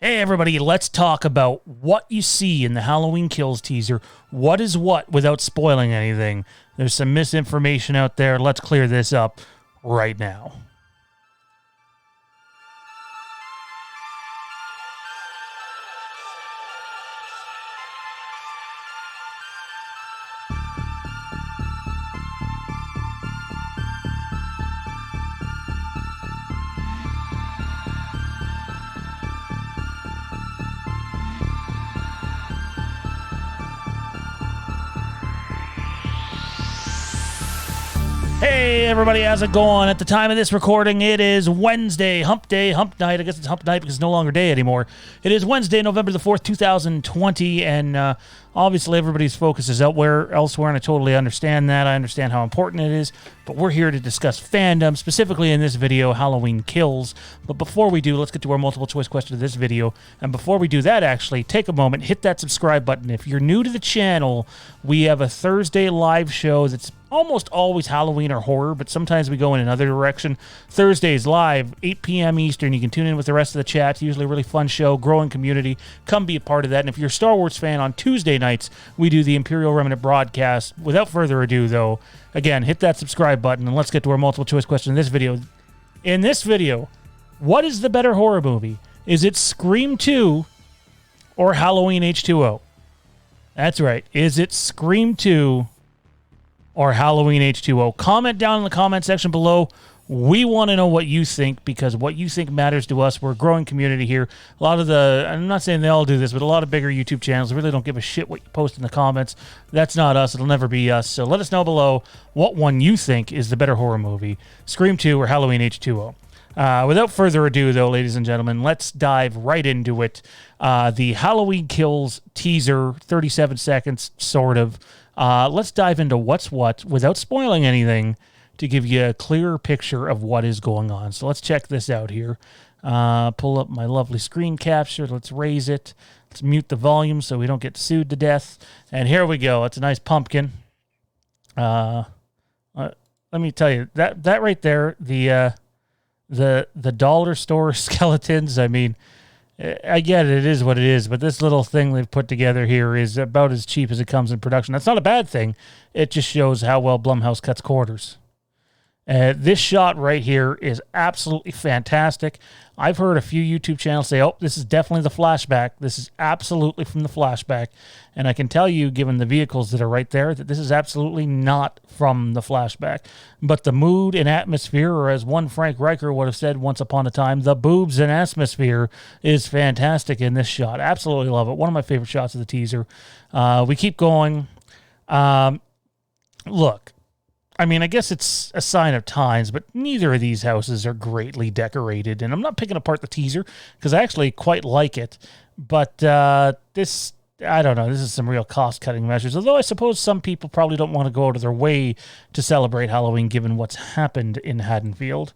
Hey everybody, let's talk about what you see in the Halloween Kills teaser. What is what without spoiling anything? There's some misinformation out there. Let's clear this up right now. Hey everybody, how's it going? At the time of this recording, it is Wednesday, hump night. I guess it's hump night because it's no longer day anymore. It is Wednesday, November the 4th, 2020, and obviously everybody's focus is elsewhere, and I totally understand that. I understand how important it is, but we're here to discuss fandom, specifically in this video, Halloween Kills. But before we do, let's get to our multiple choice question of this video. And before we do that, actually, take a moment, hit that subscribe button. If you're new to the channel, we have a Thursday live show that's almost always Halloween or horror, but sometimes we go in another direction. Thursdays live, 8 p.m. Eastern. You can tune in with the rest of the chat. It's usually a really fun show, growing community. Come be a part of that. And if you're a Star Wars fan, on Tuesday nights, we do the Imperial Remnant broadcast. Without further ado, though, again, hit that subscribe button, and let's get to our multiple choice question in this video. In this video, what is the better horror movie? Is it Scream 2 or Halloween H2O? That's right. Is it Scream 2 or Halloween H2O? Comment down in the comment section below. We want to know what you think, because what you think matters to us. We're a growing community here. A lot of I'm not saying they all do this, but a lot of bigger YouTube channels really don't give a shit what you post in the comments. That's not us. It'll never be us. So let us know below what one you think is the better horror movie, Scream 2 or Halloween H2O. Without further ado, though, ladies and gentlemen, let's dive right into it. The Halloween Kills teaser, 37 seconds, sort of. Let's dive into what's what without spoiling anything to give you a clearer picture of what is going on. So let's check this out here. Pull up my lovely screen capture. Let's raise it. Let's mute the volume so we don't get sued to death. And here we go. It's a nice pumpkin. Let me tell you, that right there, the dollar store skeletons, I mean, I get it, it is what it is, but this little thing they've put together here is about as cheap as it comes in production. That's not a bad thing. It just shows how well Blumhouse cuts corners. This shot right here is absolutely fantastic. I've heard a few YouTube channels say, oh, this is definitely the flashback. This is absolutely from the flashback. And I can tell you, given the vehicles that are right there, that this is absolutely not from the flashback. But the mood and atmosphere, or as one Frank Riker would have said once upon a time, the boobs and atmosphere is fantastic in this shot. Absolutely love it. One of my favorite shots of the teaser. We keep going. Look. I mean, I guess it's a sign of times, but neither of these houses are greatly decorated. And I'm not picking apart the teaser because I actually quite like it. But this, I don't know, this is some real cost-cutting measures. Although I suppose some people probably don't want to go out of their way to celebrate Halloween given what's happened in Haddonfield.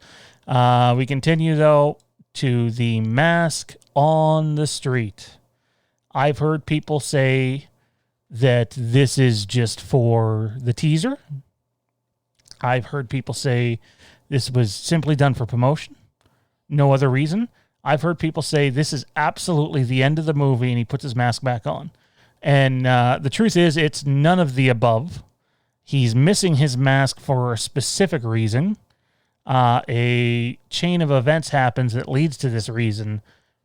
We continue, though, to the mask on the street. I've heard people say that this is just for the teaser. I've heard people say this was simply done for promotion. No other reason. I've heard people say this is absolutely the end of the movie and he puts his mask back on. And the truth is, it's none of the above. He's missing his mask for a specific reason. A chain of events happens that leads to this reason.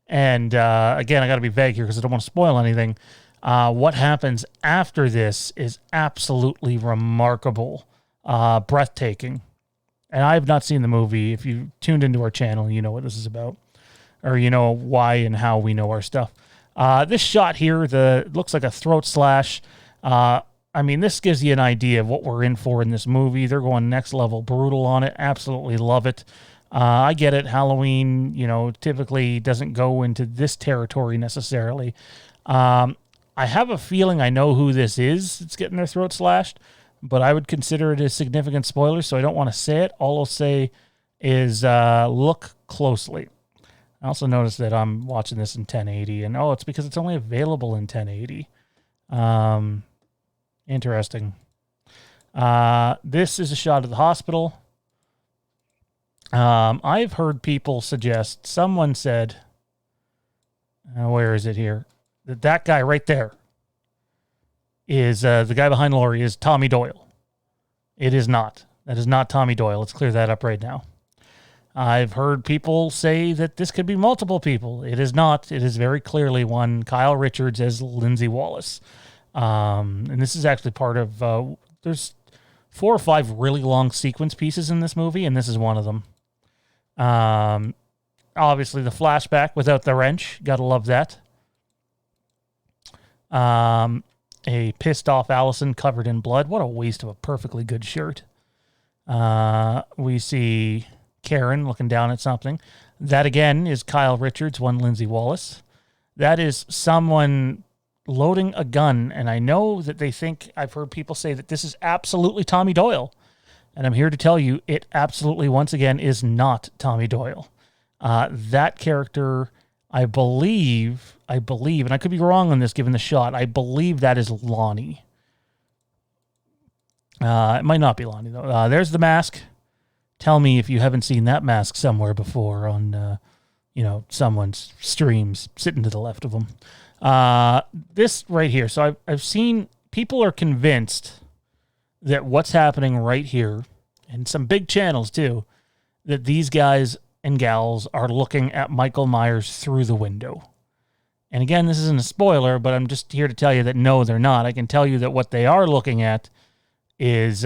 And again, I got to be vague here because I don't want to spoil anything. What happens after this is absolutely remarkable. Breathtaking. And I have not seen the movie. If you tuned into our channel, you know what this is about. Or you know why and how we know our stuff. This shot here, looks like a throat slash. I mean, this gives you an idea of what we're in for in this movie. They're going next level brutal on it. Absolutely love it. I get it. Halloween, typically doesn't go into this territory necessarily. I have a feeling I know who this is that's getting their throat slashed. But I would consider it a significant spoiler, so I don't want to say it. All I'll say is look closely. I also noticed that I'm watching this in 1080, and it's because it's only available in 1080. Interesting. This is a shot of the hospital. I've heard people suggest, someone said Where is it here? That guy right there is the guy behind Laurie is Tommy Doyle. It is not. That is not Tommy Doyle. Let's clear that up right now. I've heard people say that this could be multiple people. It is not. It is very clearly one Kyle Richards as Lindsay Wallace. And this is actually part of, there's 4 or 5 really long sequence pieces in this movie, and this is one of them. Obviously the flashback without the wrench. Gotta love that. A pissed off Allison covered in blood. What a waste of a perfectly good shirt. We see Karen looking down at something. That again is Kyle Richards, one Lindsay Wallace. That is someone loading a gun, and I know that they think, I've heard people say that this is absolutely Tommy Doyle, and I'm here to tell you it absolutely, once again, is not Tommy Doyle. That character, I believe, and I could be wrong on this given the shot, I believe that is Lonnie. It might not be Lonnie, though. There's the mask. Tell me if you haven't seen that mask somewhere before on, someone's streams sitting to the left of them. This right here. So I've seen people are convinced that what's happening right here, and some big channels too, that these guys and gals are looking at Michael Myers through the window. And again, this isn't a spoiler, but I'm just here to tell you that no, they're not. I can tell you that what they are looking at is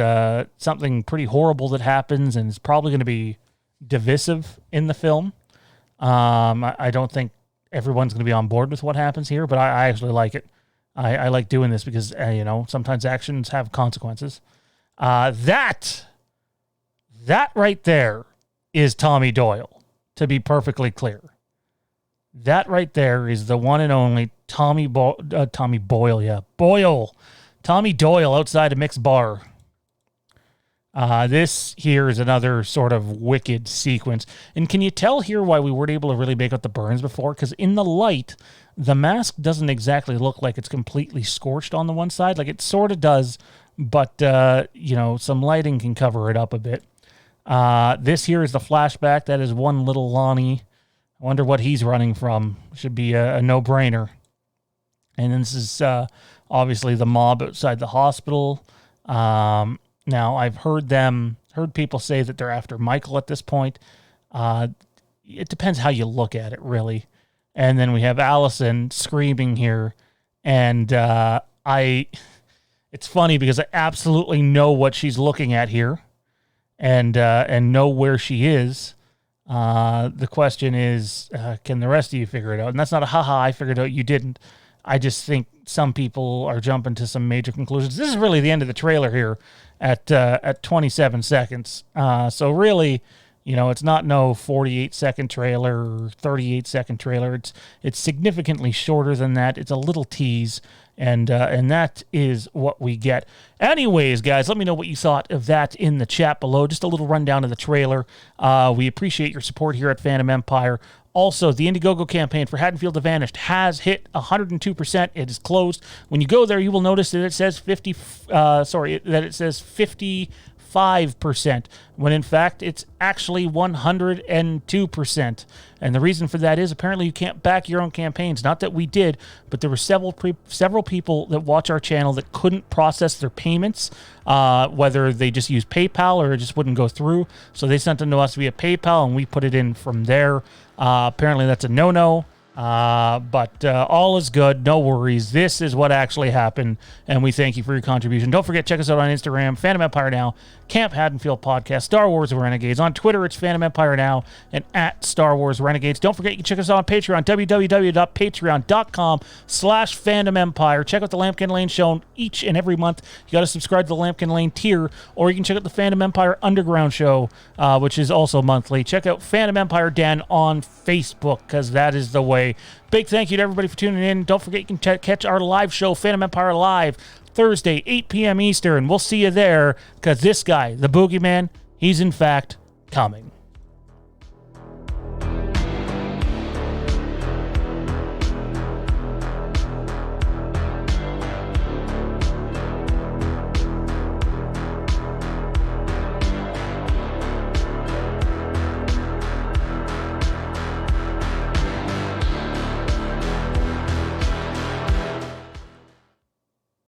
something pretty horrible that happens, and it's probably going to be divisive in the film. I don't think everyone's going to be on board with what happens here, but I actually like it. I like doing this because, sometimes actions have consequences. That right there is Tommy Doyle, to be perfectly clear. That right there is the one and only Tommy Boyle outside a mixed bar. This here is another sort of wicked sequence. And can you tell here why we weren't able to really make out the burns before? Because in the light, the mask doesn't exactly look like it's completely scorched on the one side. Like it sort of does, but, some lighting can cover it up a bit. This here is the flashback. That is one little Lonnie. I wonder what he's running from. Should be a no-brainer. And then this is obviously the mob outside the hospital. Now, I've heard people say that they're after Michael at this point. It depends how you look at it, really. And then we have Allison screaming here. And it's funny because I absolutely know what she's looking at here and know where she is. The question is, can the rest of you figure it out? And that's not a haha, I figured out, you didn't. I just think some people are jumping to some major conclusions. This is really the end of the trailer here at 27 seconds. So really, it's not no 48-second trailer or 38-second trailer. It's significantly shorter than that. It's a little tease, and that is what we get. Anyways, guys, let me know what you thought of that in the chat below. Just a little rundown of the trailer. We appreciate your support here at Fandom Empire. Also, the Indiegogo campaign for Haddonfield the Vanished has hit 102%. It is closed. When you go there, you will notice that it says 55%, when in fact it's actually 102%. And the reason for that is apparently you can't back your own campaigns. Not that we did, but there were several people that watch our channel that couldn't process their payments, whether they just used PayPal or it just wouldn't go through. So they sent them to us via PayPal, and we put it in from there. Apparently that's a no-no. But all is good. No worries. This is what actually happened, and we thank you for your contribution. Don't forget, check us out on Instagram, Fandom Empire Now, CampHaddonfieldPodcast, Star Wars Renegades. On Twitter, it's Fandom Empire Now and at Star Wars Renegades. Don't forget, you can check us out on Patreon, www.patreon.com/FandomEmpire. Check out the Lampkin Lane show each and every month. You got to subscribe to the Lampkin Lane tier, or you can check out the Fandom Empire Underground show, which is also monthly. Check out Fandom Empire Dan on Facebook, because that is the way. Big thank you to everybody for tuning in. Don't forget, you can catch our live show, Fandom Empire Live, Thursday, 8 p.m. Eastern. We'll see you there, because this guy, the Boogeyman, he's in fact coming.